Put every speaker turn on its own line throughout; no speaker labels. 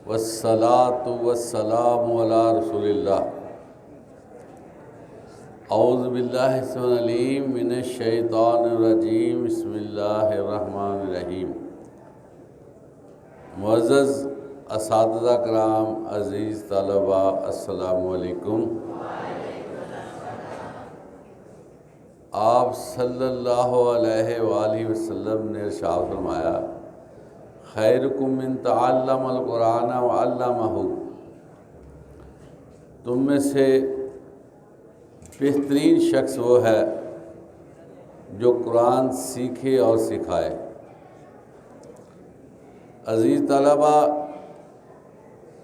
والصلاة والسلام علی رسول اللہ۔ اعوذ باللہ السمیع العلیم من الشیطان الرجیم، بسم اللہ الرحمن الرحیم۔ معزز اساتذہ کرام، عزیز طلباء، السلام علیکم۔ آپ صلی اللہ علیہ وآلہ وسلم نے ارشاد فرمایا، خیرکم من تعلم القرآن وعلمہ، تم میں سے بہترین شخص وہ ہے جو قرآن سیکھے اور سکھائے۔ عزیز طلبہ،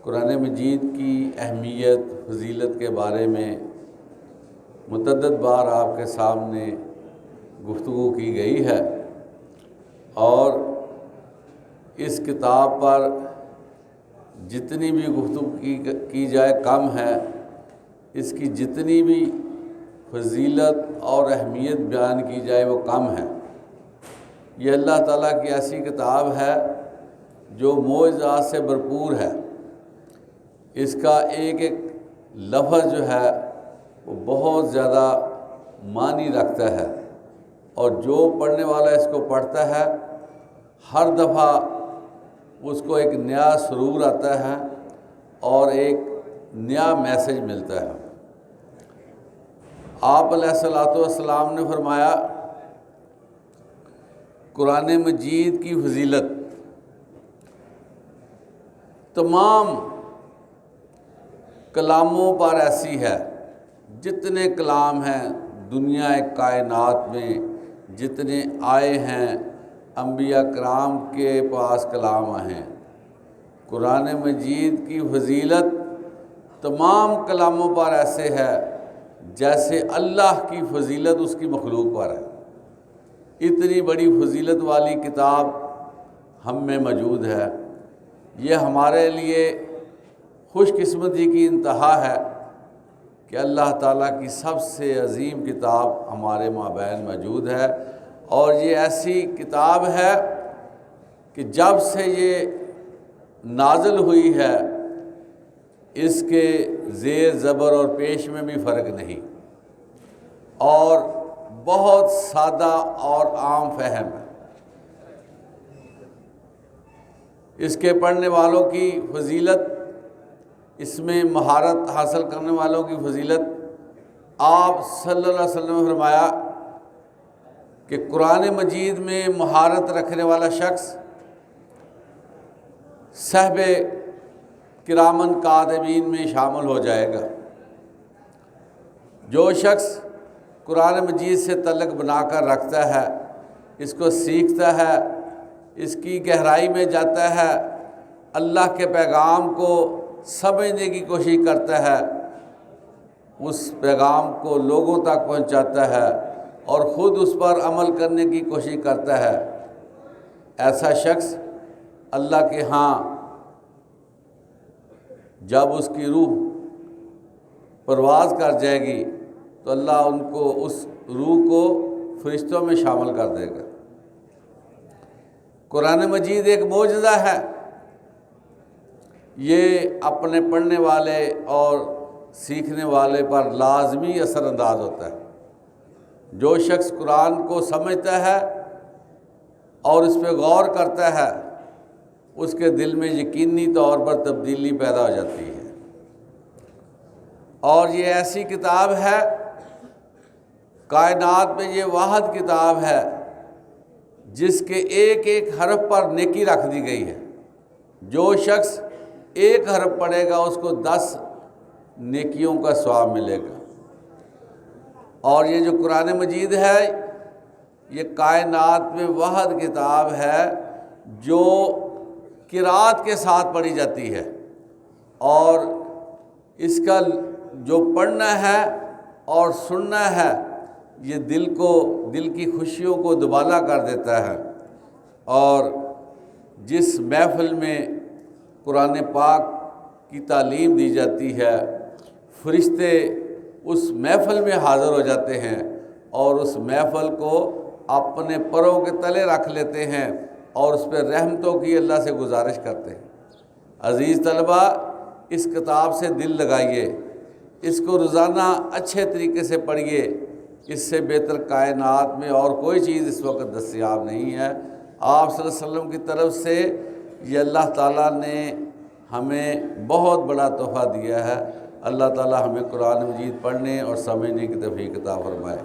قرآن مجید کی اہمیت، فضیلت کے بارے میں متعدد بار آپ کے سامنے گفتگو کی گئی ہے، اور اس کتاب پر جتنی بھی گفتگو کی جائے کم ہے۔ اس کی جتنی بھی فضیلت اور اہمیت بیان کی جائے وہ کم ہے۔ یہ اللہ تعالیٰ کی ایسی کتاب ہے جو معجزات سے بھرپور ہے۔ اس کا ایک ایک لفظ جو ہے وہ بہت زیادہ معنی رکھتا ہے، اور جو پڑھنے والا اس کو پڑھتا ہے ہر دفعہ اس کو ایک نیا سرور آتا ہے اور ایک نیا میسج ملتا ہے۔ آپ علیہ الصلوۃ والسلام نے فرمایا، قرآن مجید کی فضیلت تمام کلاموں پر ایسی ہے، جتنے کلام ہیں دنیا کائنات میں، جتنے آئے ہیں انبیاء کرام کے پاس کلام ہیں، قرآن مجید کی فضیلت تمام کلاموں پر ایسے ہے جیسے اللہ کی فضیلت اس کی مخلوق پر ہے۔ اتنی بڑی فضیلت والی کتاب ہم میں موجود ہے۔ یہ ہمارے لیے خوش قسمتی کی انتہا ہے کہ اللہ تعالیٰ کی سب سے عظیم کتاب ہمارے مابین موجود ہے، اور یہ ایسی کتاب ہے کہ جب سے یہ نازل ہوئی ہے اس کے زیر زبر اور پیش میں بھی فرق نہیں، اور بہت سادہ اور عام فہم ہے۔ اس کے پڑھنے والوں کی فضیلت، اس میں مہارت حاصل کرنے والوں کی فضیلت، آپ صلی اللہ علیہ وسلم نے فرمایا کہ قرآن مجید میں مہارت رکھنے والا شخص صحب کرامن کاتبین میں شامل ہو جائے گا۔ جو شخص قرآن مجید سے تعلق بنا کر رکھتا ہے، اس کو سیکھتا ہے، اس کی گہرائی میں جاتا ہے، اللہ کے پیغام کو سمجھنے کی کوشش کرتا ہے، اس پیغام کو لوگوں تک پہنچاتا ہے اور خود اس پر عمل کرنے کی کوشش کرتا ہے، ایسا شخص اللہ کے ہاں جب اس کی روح پرواز کر جائے گی تو اللہ ان کو، اس روح کو فرشتوں میں شامل کر دے گا۔ قرآن مجید ایک معجزہ ہے۔ یہ اپنے پڑھنے والے اور سیکھنے والے پر لازمی اثر انداز ہوتا ہے۔ جو شخص قرآن کو سمجھتا ہے اور اس پہ غور کرتا ہے، اس کے دل میں یقینی طور پر تبدیلی پیدا ہو جاتی ہے۔ اور یہ ایسی کتاب ہے، کائنات میں یہ واحد کتاب ہے جس کے ایک ایک حرف پر نیکی رکھ دی گئی ہے۔ جو شخص ایک حرف پڑھے گا اس کو 10 نیکیوں کا ثواب ملے گا۔ اور یہ جو قرآن مجید ہے، یہ کائنات میں واحد کتاب ہے جو قرات کے ساتھ پڑھی جاتی ہے، اور اس کا جو پڑھنا ہے اور سننا ہے یہ دل کی خوشیوں کو دوبالا کر دیتا ہے۔ اور جس محفل میں قرآن پاک کی تعلیم دی جاتی ہے، فرشتے اس محفل میں حاضر ہو جاتے ہیں اور اس محفل کو اپنے پروں کے تلے رکھ لیتے ہیں اور اس پہ رحمتوں کی اللہ سے گزارش کرتے ہیں۔ عزیز طلبہ، اس کتاب سے دل لگائیے، اس کو روزانہ اچھے طریقے سے پڑھیے، اس سے بہتر کائنات میں اور کوئی چیز اس وقت دستیاب نہیں ہے۔ آپ صلی اللہ علیہ وسلم کی طرف سے یہ اللہ تعالیٰ نے ہمیں بہت بڑا تحفہ دیا ہے۔ اللہ تعالیٰ ہمیں قرآن مجید پڑھنے اور سمجھنے کی توفیق عطا فرمائے۔